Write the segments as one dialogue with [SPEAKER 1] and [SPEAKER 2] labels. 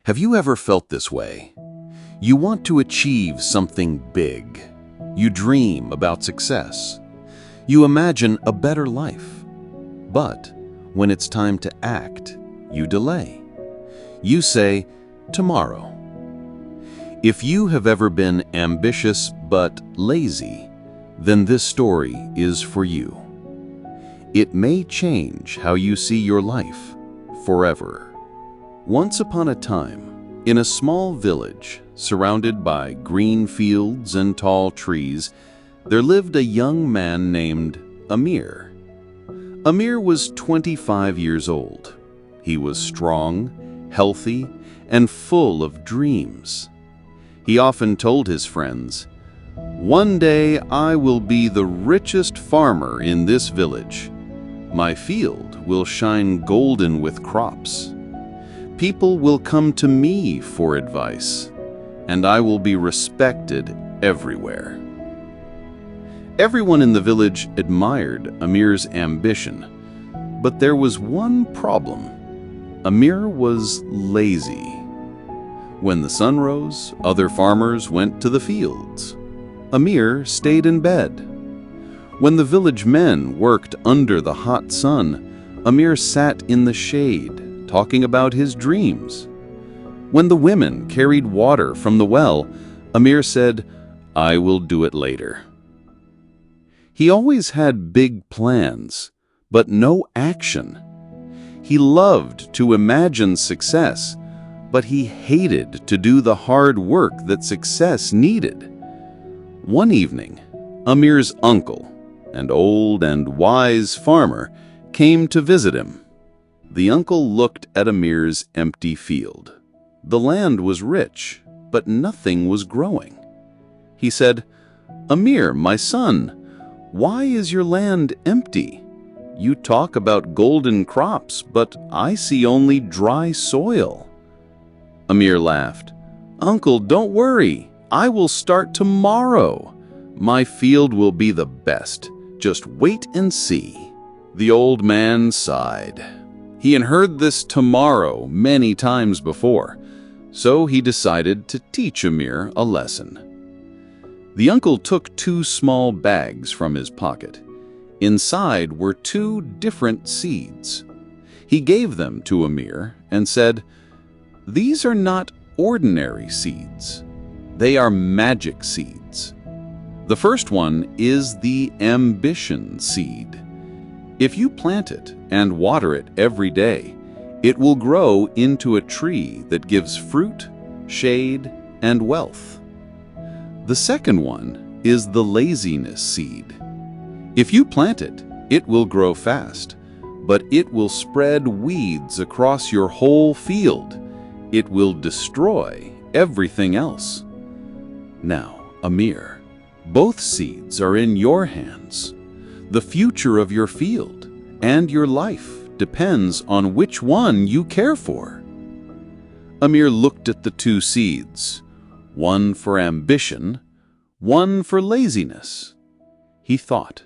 [SPEAKER 1] Have you ever felt this way? You want to achieve something big. You dream about success. You imagine a better life. But when it's time to act, you delay. You say, tomorrow. If you have ever been ambitious but lazy, then this story is for you. It may change how you see your life forever. Once upon a time, in a small village surrounded by green fields and tall trees, there lived a young man named Amir. Amir was 25 years old. He was strong, healthy, and full of dreams. He often told his friends, "One day I will be the richest farmer in this village. My field will shine golden with crops. People will come to me for advice, and I will be respected everywhere." Everyone in the village admired Amir's ambition, but there was one problem. Amir was lazy. When the sun rose, other farmers went to the fields. Amir stayed in bed. When the village men worked under the hot sun, Amir sat in the shade, talking about his dreams. When the women carried water from the well, Amir said, "I will do it later." He always had big plans, but no action. He loved to imagine success, but he hated to do the hard work that success needed. One evening, Amir's uncle, an old and wise farmer, came to visit him. The uncle looked at Amir's empty field. The land was rich, but nothing was growing. He said, "Amir, my son, why is your land empty? You talk about golden crops, but I see only dry soil." Amir laughed. "Uncle, don't worry. I will start tomorrow. My field will be the best. Just wait and see." The old man sighed. He had heard this tomorrow many times before, so he decided to teach Amir a lesson. The uncle took 2 small bags from his pocket. Inside were 2 different seeds. He gave them to Amir and said, "These are not ordinary seeds. They are magic seeds. The first one is the ambition seed. If you plant it and water it every day, it will grow into a tree that gives fruit, shade, and wealth. The second one is the laziness seed. If you plant it, it will grow fast, but it will spread weeds across your whole field. It will destroy everything else." Now, Amir, both seeds are in your hands. The future of your field and your life depends on which one you care for. Amir looked at the 2 seeds, one for ambition, one for laziness. He thought,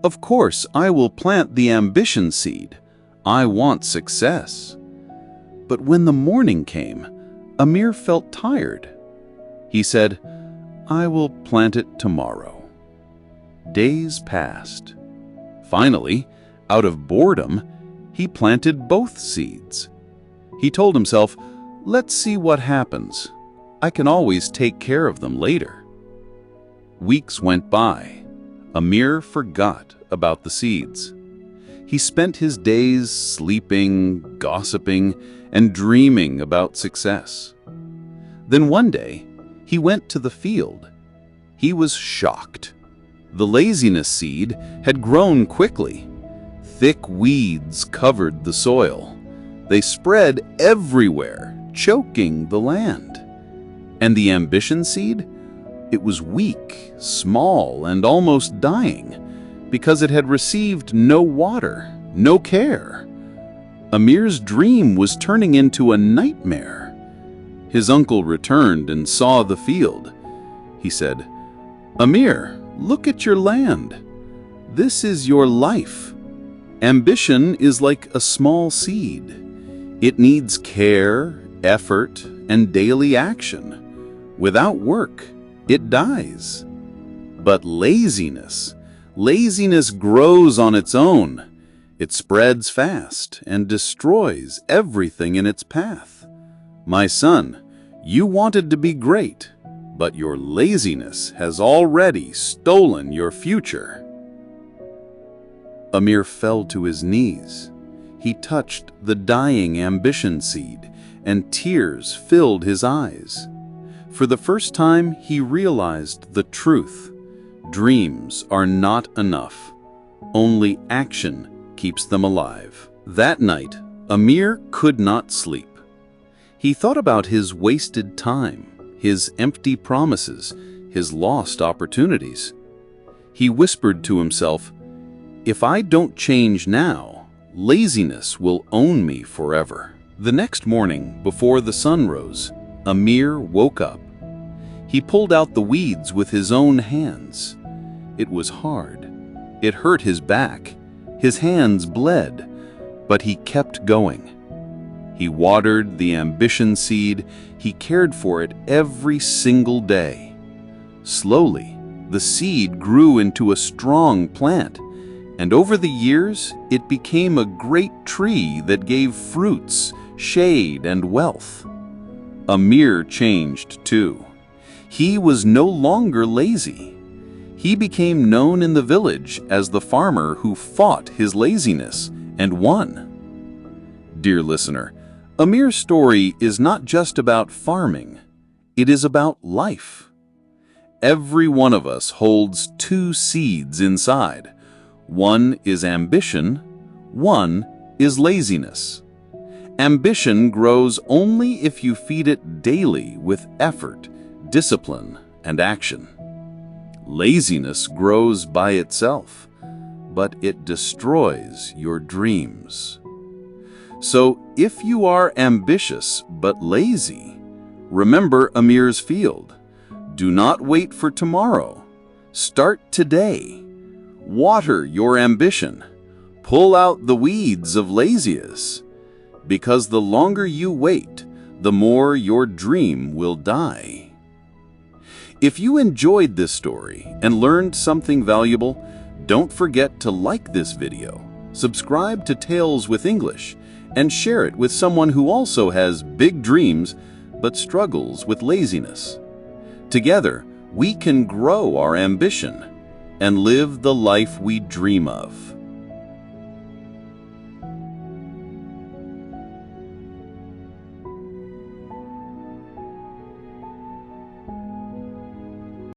[SPEAKER 1] "Of course I will plant the ambition seed. I want success." But when the morning came, Amir felt tired. He said, "I will plant it tomorrow." Days passed. Finally, out of boredom, he planted both seeds. He told himself, "Let's see what happens. I can always take care of them later." Weeks went by. Amir forgot about the seeds. He spent his days sleeping, gossiping, and dreaming about success. Then one day, he went to the field. He was shocked. The laziness seed had grown quickly. Thick weeds covered the soil. They spread everywhere, choking the land. And the ambition seed? It was weak, small, and almost dying because it had received no water, no care. Amir's dream was turning into a nightmare. His uncle returned and saw the field. He said, "Amir, look at your land. This is your life. Ambition is like a small seed. It needs care effort, and daily action. Without work, it dies. But laziness grows on its own. It spreads fast and destroys everything in its path. My son, you wanted to be great, but your laziness has already stolen your future. Amir fell to his knees. He touched the dying ambition seed, and tears filled his eyes. For the first time, he realized the truth. Dreams are not enough. Only action keeps them alive. That night, Amir could not sleep. He thought about his wasted time, his empty promises, his lost opportunities. He whispered to himself, "If I don't change now, laziness will own me forever." The next morning, before the sun rose, Amir woke up. He pulled out the weeds with his own hands. It was hard. It hurt his back. His hands bled, but he kept going. He watered the ambition seed. He cared for it every single day. Slowly, the seed grew into a strong plant, and over the years, it became a great tree that gave fruits, shade, and wealth. Amir changed too. He was no longer lazy. He became known in the village as the farmer who fought his laziness and won. Dear listener, Amir's story is not just about farming. It is about life. Every one of us holds two seeds inside. One is ambition, one is laziness. Ambition grows only if you feed it daily with effort, discipline, and action. Laziness grows by itself, but it destroys your dreams. So if you are ambitious but lazy, remember Amir's field. Do not wait for tomorrow. Start today. Water your ambition. Pull out the weeds of laziness. Because the longer you wait, the more your dream will die. If you enjoyed this story and learned something valuable, don't forget to like this video, subscribe to Tales with English, and share it with someone who also has big dreams but struggles with laziness. Together, we can grow our ambition and live the life we dream of.